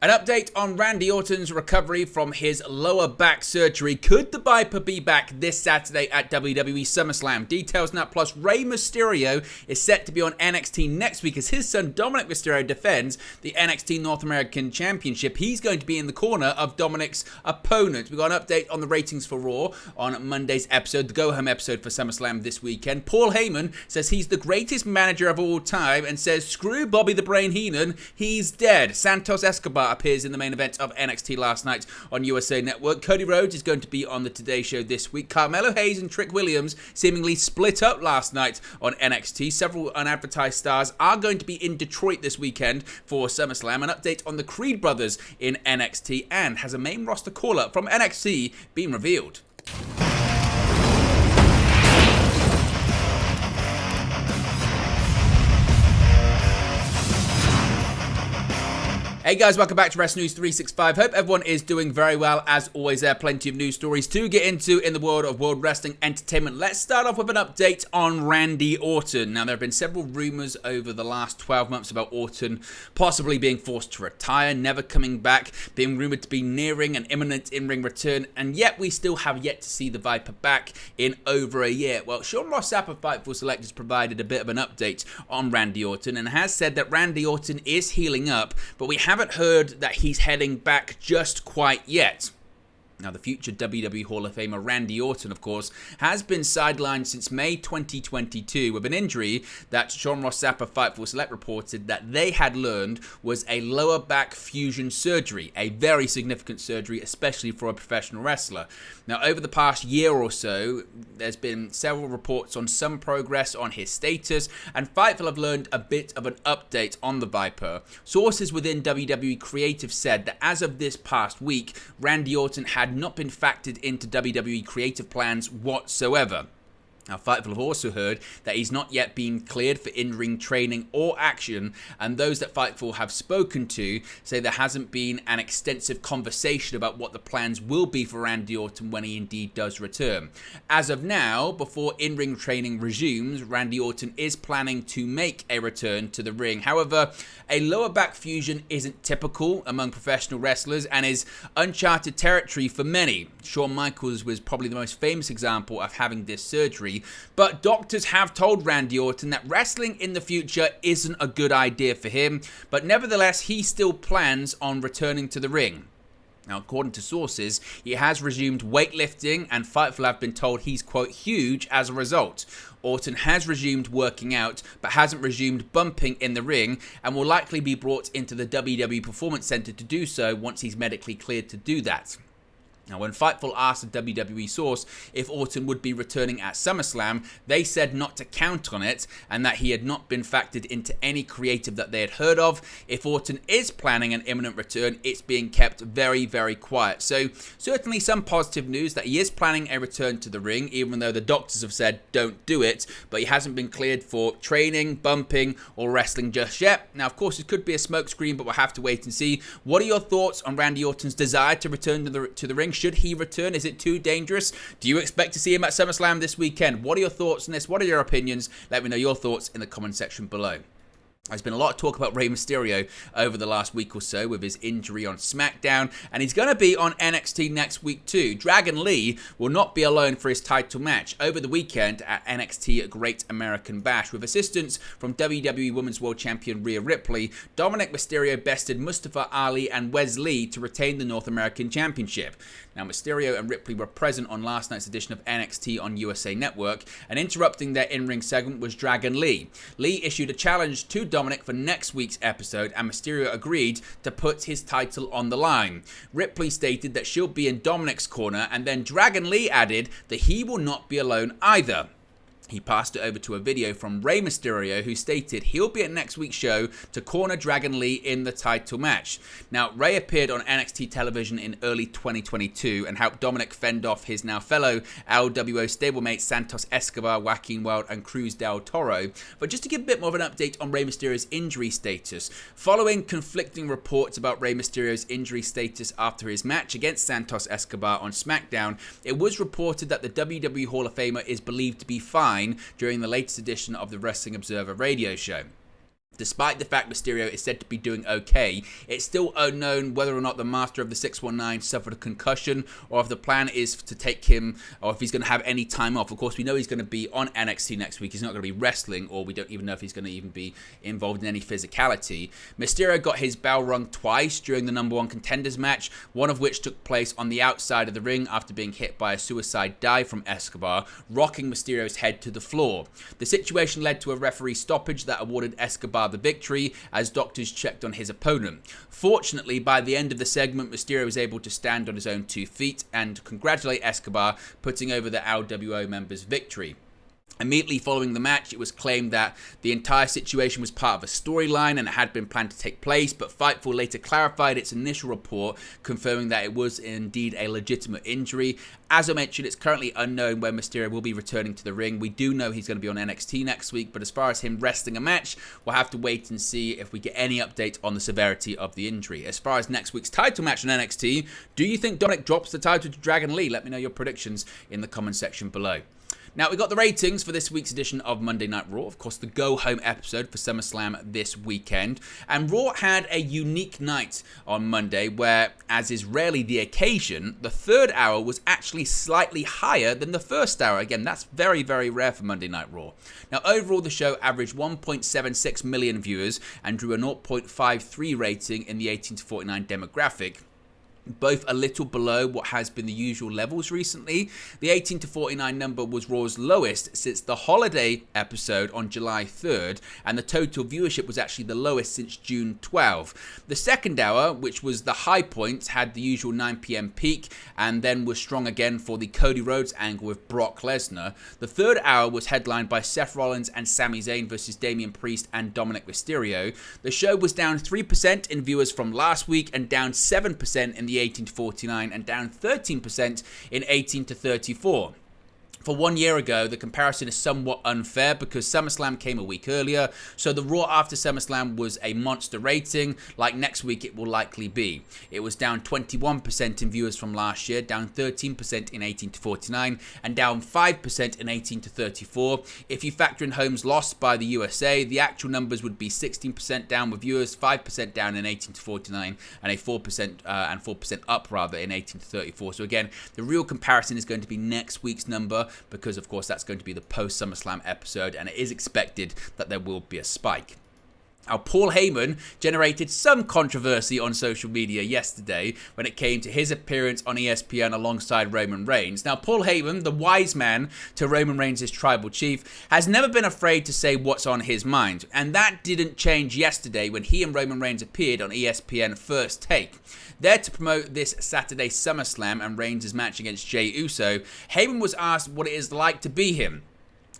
An update on Randy Orton's recovery from his lower back surgery. Could the Viper be back this Saturday at WWE SummerSlam? Details now, plus Rey Mysterio is set to be on NXT next week as his son Dominic Mysterio defends the NXT North American Championship. He's going to be in the corner of Dominic's opponent. We've got an update on the ratings for Raw on Monday's episode, the go-home episode for SummerSlam this weekend. Paul Heyman says he's the greatest manager of all time and says, screw Bobby the Brain Heenan, he's dead. Santos Escobar appears in the main event of NXT last night on USA Network. Cody Rhodes is going to be on the Today Show this week. Carmelo Hayes and Trick Williams seemingly split up last night on NXT. Several unadvertised stars are going to be in Detroit this weekend for SummerSlam. An update on the Creed brothers in NXT, and has a main roster call-up from NXT been revealed. Hey guys, welcome back to Wrestling News 365. Hope everyone is doing very well. As always, there are plenty of news stories to get into in the world of World Wrestling Entertainment. Let's start off with an update on Randy Orton. Now, there have been several rumors over the last 12 months about Orton possibly being forced to retire, never coming back, being rumored to be nearing an imminent in-ring return, and yet we still have yet to see the Viper back in over a year. Well, Sean Ross Sapp of Fightful Select has provided a bit of an update on Randy Orton and has said that Randy Orton is healing up, but we haven't heard that he's heading back just quite yet. Now, the future WWE Hall of Famer Randy Orton, of course, has been sidelined since May 2022 with an injury that Sean Ross Sapp of Fightful Select reported that they had learned was a lower back fusion surgery, a very significant surgery, especially for a professional wrestler. Now, over the past year or so, there's been several reports on some progress on his status, and Fightful have learned a bit of an update on the Viper. Sources within WWE Creative said that as of this past week, Randy Orton had not been factored into WWE Creative plans whatsoever. Now, Fightful have also heard that he's not yet been cleared for in-ring training or action, and those that Fightful have spoken to say there hasn't been an extensive conversation about what the plans will be for Randy Orton when he indeed does return. As of now, before in-ring training resumes, Randy Orton is planning to make a return to the ring. However, a lower back fusion isn't typical among professional wrestlers and is uncharted territory for many. Shawn Michaels was probably the most famous example of having this surgery, but doctors have told Randy Orton that wrestling in the future isn't a good idea for him, but nevertheless, he still plans on returning to the ring. Now, according to sources, he has resumed weightlifting, and Fightful have been told he's, quote, huge as a result. Orton has resumed working out, but hasn't resumed bumping in the ring, and will likely be brought into the WWE Performance Center to do so once he's medically cleared to do that. Now, when Fightful asked a WWE source if Orton would be returning at SummerSlam, they said not to count on it and that he had not been factored into any creative that they had heard of. If Orton is planning an imminent return, it's being kept very, very quiet. So, certainly some positive news that he is planning a return to the ring, even though the doctors have said don't do it, but he hasn't been cleared for training, bumping, or wrestling just yet. Now, of course, it could be a smokescreen, but we'll have to wait and see. What are your thoughts on Randy Orton's desire to return to the ring? Should he return? Is it too dangerous? Do you expect to see him at SummerSlam this weekend? What are your thoughts on this? What are your opinions? Let me know your thoughts in the comment section below. There's been a lot of talk about Rey Mysterio over the last week or so with his injury on SmackDown, and he's going to be on NXT next week too. Dragon Lee will not be alone for his title match over the weekend at NXT Great American Bash. With assistance from WWE Women's World Champion Rhea Ripley, Dominic Mysterio bested Mustafa Ali and Wes Lee to retain the North American Championship. Now, Mysterio and Ripley were present on last night's edition of NXT on USA Network, and interrupting their in-ring segment was Dragon Lee. Lee issued a challenge to Dominic for next week's episode, and Mysterio agreed to put his title on the line. Ripley stated that she'll be in Dominic's corner, and then Dragon Lee added that he will not be alone either. He passed it over to a video from Rey Mysterio, who stated he'll be at next week's show to corner Dragon Lee in the title match. Now, Rey appeared on NXT television in early 2022 and helped Dominic fend off his now fellow LWO stablemate Santos Escobar, Joaquin Wilde, and Cruz del Toro. But just to give a bit more of an update on Rey Mysterio's injury status, following conflicting reports about Rey Mysterio's injury status after his match against Santos Escobar on SmackDown, it was reported that the WWE Hall of Famer is believed to be fine during the latest edition of the Wrestling Observer radio show. Despite the fact Mysterio is said to be doing okay, it's still unknown whether or not the Master of the 619 suffered a concussion, or if the plan is to take him, or if he's going to have any time off. Of course, we know he's going to be on NXT next week. He's not going to be wrestling, or we don't even know if he's going to even be involved in any physicality. Mysterio got his bell rung twice during the number 1 contenders match, one of which took place on the outside of the ring after being hit by a suicide dive from Escobar, rocking Mysterio's head to the floor. The situation led to a referee stoppage that awarded Escobar the victory as doctors checked on his opponent. Fortunately, by the end of the segment, Mysterio was able to stand on his own 2 feet and congratulate Escobar, putting over the LWO member's victory. Immediately following the match, it was claimed that the entire situation was part of a storyline and it had been planned to take place, but Fightful later clarified its initial report, confirming that it was indeed a legitimate injury. As I mentioned, it's currently unknown when Mysterio will be returning to the ring. We do know he's going to be on NXT next week, but as far as him wrestling a match, we'll have to wait and see if we get any update on the severity of the injury. As far as next week's title match on NXT, do you think Dominic drops the title to Dragon Lee? Let me know your predictions in the comment section below. Now, we got the ratings for this week's edition of Monday Night Raw. Of course, the go-home episode for SummerSlam this weekend. And Raw had a unique night on Monday where, as is rarely the occasion, the third hour was actually slightly higher than the first hour. Again, that's very, very rare for Monday Night Raw. Now, overall, the show averaged 1.76 million viewers and drew a 0.53 rating in the 18 to 49 demographic, both a little below what has been the usual levels recently. The 18 to 49 number was Raw's lowest since the holiday episode on July 3rd, and the total viewership was actually the lowest since June 12. The second hour, which was the high point, had the usual 9 p.m. peak and then was strong again for the Cody Rhodes angle with Brock Lesnar. The third hour was headlined by Seth Rollins and Sami Zayn versus Damian Priest and Dominic Mysterio. The show was down 3% in viewers from last week and down 7% in the 18 to 49 and down 13% in 18 to 34. For 1 year ago, the comparison is somewhat unfair because SummerSlam came a week earlier, so the Raw after SummerSlam was a monster rating, like next week it will likely be. It was down 21% in viewers from last year, down 13% in 18 to 49, and down 5% in 18 to 34. If you factor in homes lost by the USA, the actual numbers would be 16% down with viewers, 5% down in 18 to 49, and 4% up rather in 18 to 34. So again, the real comparison is going to be next week's number, because of course that's going to be the post SummerSlam episode, and it is expected that there will be a spike. Now, Paul Heyman generated some controversy on social media yesterday when it came to his appearance on ESPN alongside Roman Reigns. Now, Paul Heyman, the wise man to Roman Reigns' tribal chief, has never been afraid to say what's on his mind, and that didn't change yesterday when he and Roman Reigns appeared on ESPN First Take. There to promote this Saturday SummerSlam and Reigns' match against Jey Uso, Heyman was asked what it is like to be him.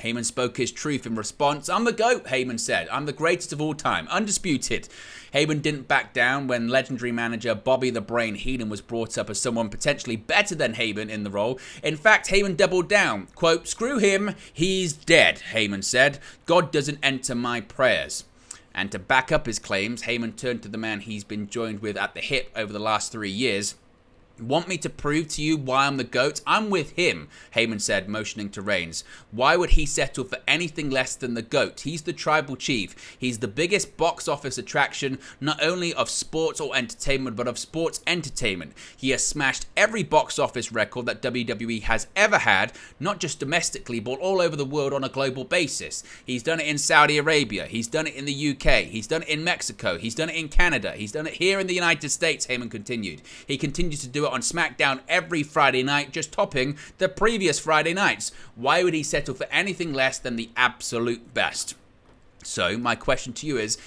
Heyman spoke his truth in response. "I'm the GOAT," Heyman said. "I'm the greatest of all time, undisputed." Heyman didn't back down when legendary manager Bobby the Brain Heenan was brought up as someone potentially better than Heyman in the role. In fact, Heyman doubled down. Quote, "Screw him, he's dead," Heyman said. "God doesn't enter my prayers." And to back up his claims, Heyman turned to the man he's been joined with at the hip over the last 3 years. "Want me to prove to you why I'm the GOAT? I'm with him," Heyman said, motioning to Reigns. "Why would he settle for anything less than the GOAT? He's the tribal chief. He's the biggest box office attraction, not only of sports or entertainment, but of sports entertainment. He has smashed every box office record that WWE has ever had, not just domestically, but all over the world on a global basis. He's done it in Saudi Arabia. He's done it in the UK. He's done it in Mexico. He's done it in Canada. He's done it here in the United States," Heyman continued. "He continues to do it on SmackDown every Friday night, just topping the previous Friday nights. Why would he settle for anything less than the absolute best?" So, my question to you is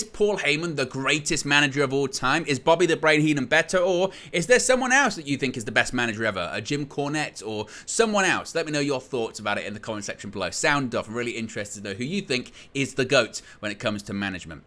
Paul Heyman the greatest manager of all time? Is Bobby the Brain Heenan better? Or is there someone else that you think is the best manager ever? A Jim Cornette or someone else? Let me know your thoughts about it in the comment section below. Sound off. I'm really interested to know who you think is the GOAT when it comes to management.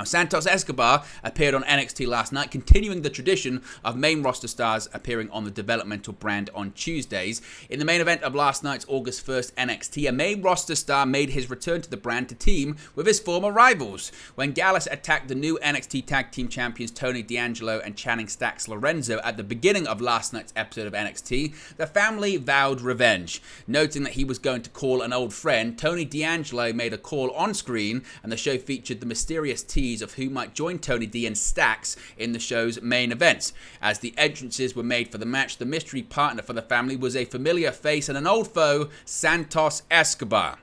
Now, Santos Escobar appeared on NXT last night, continuing the tradition of main roster stars appearing on the developmental brand on Tuesdays. In the main event of last night's August 1st NXT, a main roster star made his return to the brand to team with his former rivals. When Gallus attacked the new NXT Tag Team Champions Tony D'Angelo and Channing Stacks Lorenzo at the beginning of last night's episode of NXT, the family vowed revenge. Noting that he was going to call an old friend, Tony D'Angelo made a call on screen, and the show featured the mysterious tease of who might join Tony D and Stacks in the show's main event. As the entrances were made for the match, the mystery partner for the family was a familiar face and an old foe, Santos Escobar.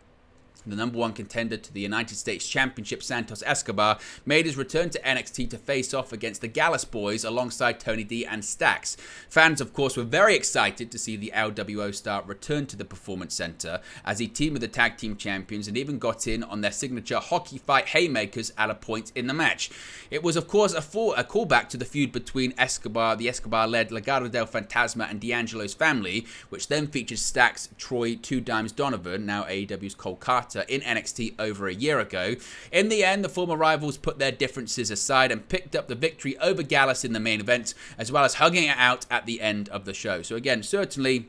The number one contender to the United States Championship, Santos Escobar, made his return to NXT to face off against the Gallus boys alongside Tony D and Stacks. Fans, of course, were very excited to see the LWO star return to the Performance Center as he teamed with the Tag Team Champions and even got in on their signature hockey fight haymakers at a point in the match. It was, of course, a callback to the feud between the Escobar-led Legado del Fantasma and D'Angelo's family, which then features Stacks, Troy, Two Dimes Donovan, now AEW's Cole Carter, in NXT over a year ago. In the end, the former rivals put their differences aside and picked up the victory over Gallus in the main event, as well as hugging it out at the end of the show. So again, certainly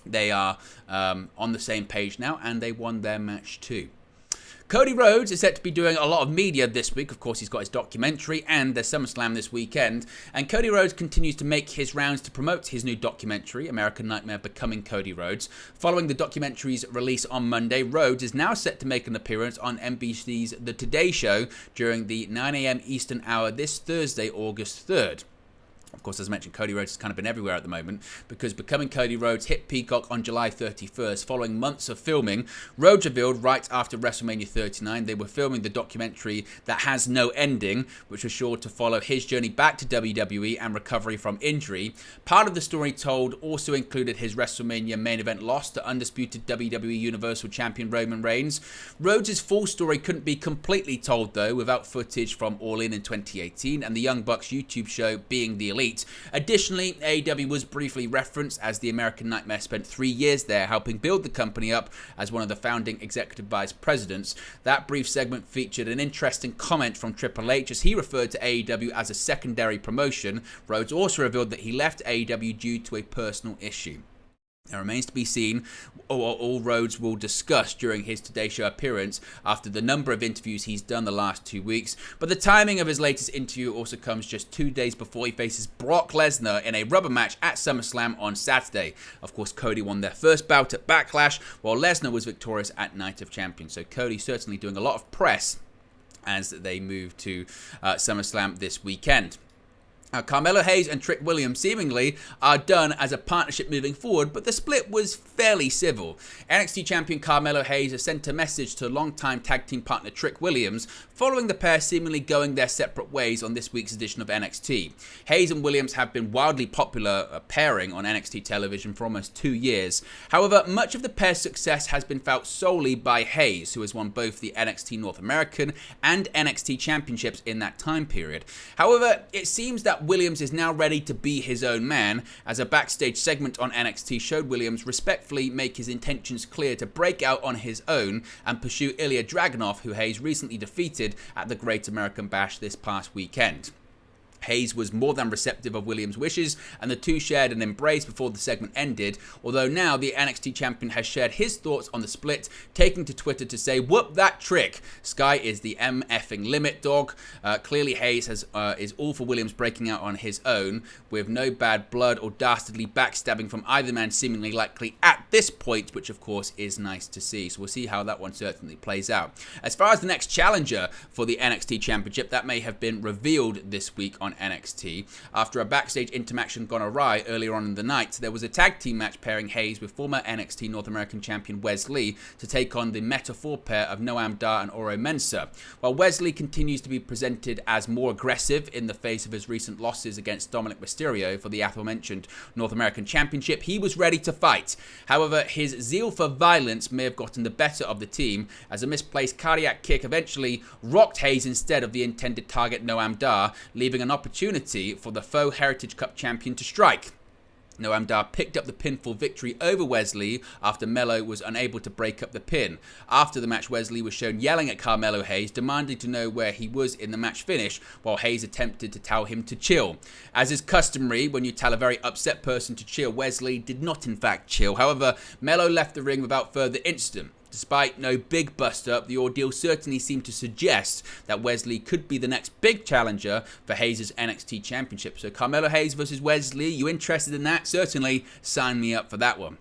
they are on the same page now, and they won their match too. Cody Rhodes is set to be doing a lot of media this week. Of course, he's got his documentary and there's SummerSlam this weekend. And Cody Rhodes continues to make his rounds to promote his new documentary, American Nightmare Becoming Cody Rhodes. Following the documentary's release on Monday, Rhodes is now set to make an appearance on NBC's The Today Show during the 9 a.m. Eastern hour this Thursday, August 3rd. Of course, as mentioned, Cody Rhodes has kind of been everywhere at the moment because Becoming Cody Rhodes hit Peacock on July 31st. Following months of filming, Rhodes revealed right after WrestleMania 39 they were filming the documentary that has no ending, which was sure to follow his journey back to WWE and recovery from injury. Part of the story told also included his WrestleMania main event loss to undisputed WWE Universal Champion Roman Reigns. Rhodes' full story couldn't be completely told, though, without footage from All In 2018 and the Young Bucks YouTube show Being the Elite. Additionally, AEW was briefly referenced as the American Nightmare spent 3 years there helping build the company up as one of the founding executive vice presidents. That brief segment featured an interesting comment from Triple H as he referred to AEW as a secondary promotion. Rhodes also revealed that he left AEW due to a personal issue. It remains to be seen what all Rhodes will discuss during his Today Show appearance after the number of interviews he's done the last 2 weeks. But the timing of his latest interview also comes just 2 days before he faces Brock Lesnar in a rubber match at SummerSlam on Saturday. Of course, Cody won their first bout at Backlash, while Lesnar was victorious at Night of Champions. So Cody certainly doing a lot of press as they move to SummerSlam this weekend. Carmelo Hayes and Trick Williams seemingly are done as a partnership moving forward, but the split was fairly civil. NXT champion Carmelo Hayes has sent a message to longtime tag team partner Trick Williams following the pair seemingly going their separate ways on this week's edition of NXT. Hayes and Williams have been wildly popular pairing on NXT television for almost 2 years. However, much of the pair's success has been felt solely by Hayes, who has won both the NXT North American and NXT championships in that time period. However, it seems that Williams is now ready to be his own man, as a backstage segment on NXT showed Williams respectfully make his intentions clear to break out on his own and pursue Ilya Dragunov, who Hayes recently defeated at the Great American Bash this past weekend. Hayes was more than receptive of Williams' wishes, and the two shared an embrace before the segment ended, although now the NXT champion has shared his thoughts on the split, taking to Twitter to say, "Whoop that trick. Sky is the MFing limit, dog." Clearly, Hayes is all for Williams breaking out on his own, with no bad blood or dastardly backstabbing from either man seemingly likely at this point, which of course is nice to see. So we'll see how that one certainly plays out. As far as the next challenger for the NXT championship, that may have been revealed this week on NXT. After a backstage interaction gone awry earlier on in the night, there was a tag team match pairing Hayes with former NXT North American champion Wes Lee to take on the Meta 4 pair of Noam Dar and Oro Mensah. While Wes Lee continues to be presented as more aggressive in the face of his recent losses against Dominic Mysterio for the aforementioned North American Championship, he was ready to fight. However, his zeal for violence may have gotten the better of the team, as a misplaced cardiac kick eventually rocked Hayes instead of the intended target Noam Dar, leaving an opportunity for the faux Heritage Cup champion to strike. Noam Dar picked up the pinfall victory over Wesley after Melo was unable to break up the pin. After the match, Wesley was shown yelling at Carmelo Hayes, demanding to know where he was in the match finish, while Hayes attempted to tell him to chill. As is customary, when you tell a very upset person to chill, Wesley did not in fact chill. However, Melo left the ring without further incident. Despite no big bust-up, the ordeal certainly seemed to suggest that Wesley could be the next big challenger for Hayes' NXT Championship. So Carmelo Hayes versus Wesley, you interested in that? Certainly sign me up for that one.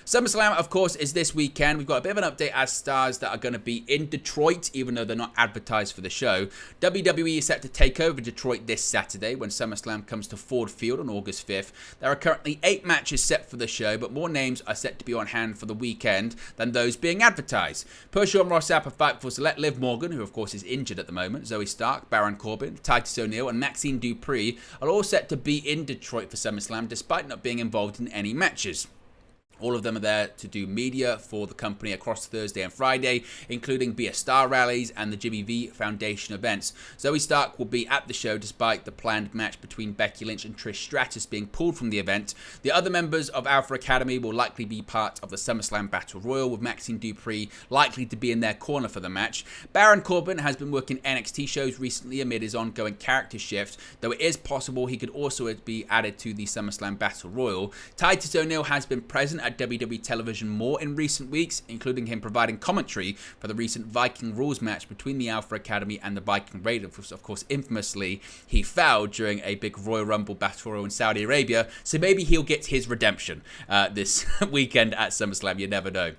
SummerSlam, of course, is this weekend. We've got a bit of an update as stars that are going to be in Detroit, even though they're not advertised for the show. WWE is set to take over Detroit this Saturday when SummerSlam comes to Ford Field on August 5th. There are currently 8 matches set for the show, but more names are set to be on hand for the weekend than those being advertised. Per Sean Ross Sapp of Fightful Select, Liv Morgan, who of course is injured at the moment, Zoe Stark, Baron Corbin, Titus O'Neil, and Maxine Dupree are all set to be in Detroit for SummerSlam despite not being involved in any matches. All of them are there to do media for the company across Thursday and Friday, including Be a Star rallies and the Jimmy V Foundation events. Zoe Stark will be at the show despite the planned match between Becky Lynch and Trish Stratus being pulled from the event. The other members of Alpha Academy will likely be part of the SummerSlam Battle Royal, with Maxine Dupree likely to be in their corner for the match. Baron Corbin has been working NXT shows recently amid his ongoing character shift, though it is possible he could also be added to the SummerSlam Battle Royal. Titus O'Neil has been present at WWE television more in recent weeks, including him providing commentary for the recent Viking Rules match between the Alpha Academy and the Viking Raiders. Of course, infamously, he fouled during a big Royal Rumble Battle Royal in Saudi Arabia, so maybe he'll get his redemption this weekend at SummerSlam, you never know.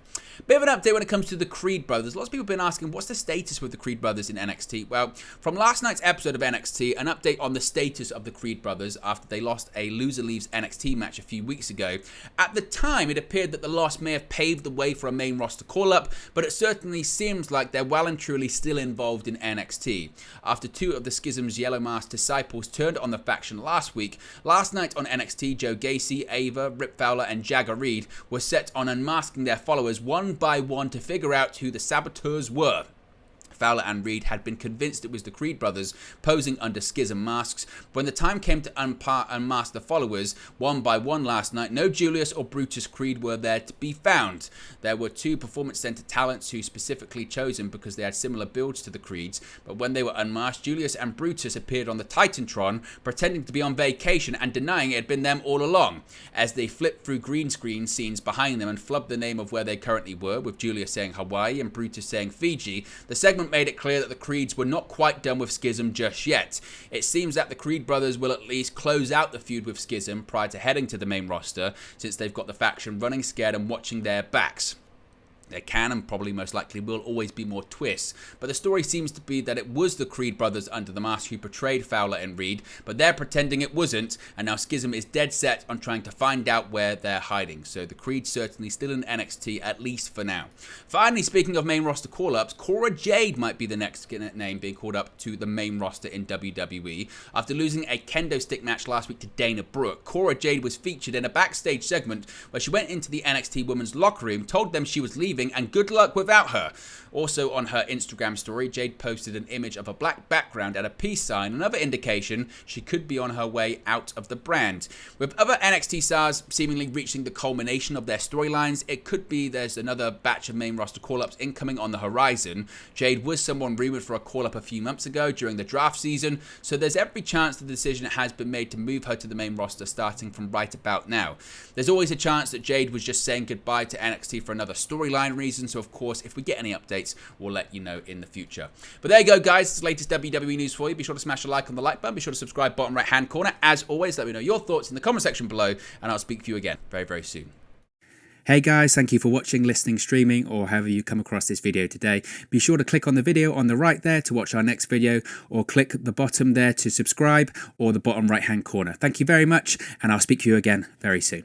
Bit of an update when it comes to the Creed brothers. Lots of people have been asking, what's the status with the Creed brothers in NXT? Well, from last night's episode of NXT, an update on the status of the Creed brothers after they lost a Loser Leaves NXT match a few weeks ago. At the time, it appeared that the loss may have paved the way for a main roster call-up, but it certainly seems like they're well and truly still involved in NXT. After 2 of the Schism's Yellow Mask disciples turned on the faction last week, last night on NXT, Joe Gacy, Ava, Rip Fowler, and Jagger Reed were set on unmasking their followers one by one to figure out who the saboteurs were. Fowler and Reed had been convinced it was the Creed brothers posing under Schism masks. When the time came to unmask the followers one by one last night, no Julius or Brutus Creed were there to be found. There were 2 Performance Center talents who specifically chosen because they had similar builds to the Creeds, but when they were unmasked, Julius and Brutus appeared on the Titantron, pretending to be on vacation and denying it had been them all along. As they flipped through green screen scenes behind them and flubbed the name of where they currently were, with Julius saying Hawaii and Brutus saying Fiji, the segment made it clear that the Creeds were not quite done with Schism just yet. It seems that the Creed brothers will at least close out the feud with Schism prior to heading to the main roster, since they've got the faction running scared and watching their backs. There can and probably most likely will always be more twists, but the story seems to be that it was the Creed brothers under the mask who portrayed Fowler and Reed, but they're pretending it wasn't, and now Schism is dead set on trying to find out where they're hiding. So the Creed certainly still in NXT, at least for now. Finally, speaking of main roster call-ups, Cora Jade might be the next name being called up to the main roster in WWE. After losing a kendo stick match last week to Dana Brooke, Cora Jade was featured in a backstage segment where she went into the NXT women's locker room, told them she was leaving, and good luck without her. Also on her Instagram story, Jade posted an image of a black background and a peace sign, another indication she could be on her way out of the brand. With other NXT stars seemingly reaching the culmination of their storylines, it could be there's another batch of main roster call-ups incoming on the horizon. Jade was someone rumored for a call-up a few months ago during the draft season, so there's every chance the decision has been made to move her to the main roster starting from right about now. There's always a chance that Jade was just saying goodbye to NXT for another storyline reason, so of course if we get any updates we'll let you know in the future. But there you go guys, it's the latest WWE news for you. Be sure to smash a like on the like button, be sure to subscribe bottom right hand corner. As always, let me know your thoughts in the comment section below and I'll speak to you again very, very soon. Hey guys, thank you for watching, listening, streaming, or however you come across this video today. Be sure to click on the video on the right there to watch our next video, or click the bottom there to subscribe, or the bottom right hand corner. Thank you very much, and I'll speak to you again very soon.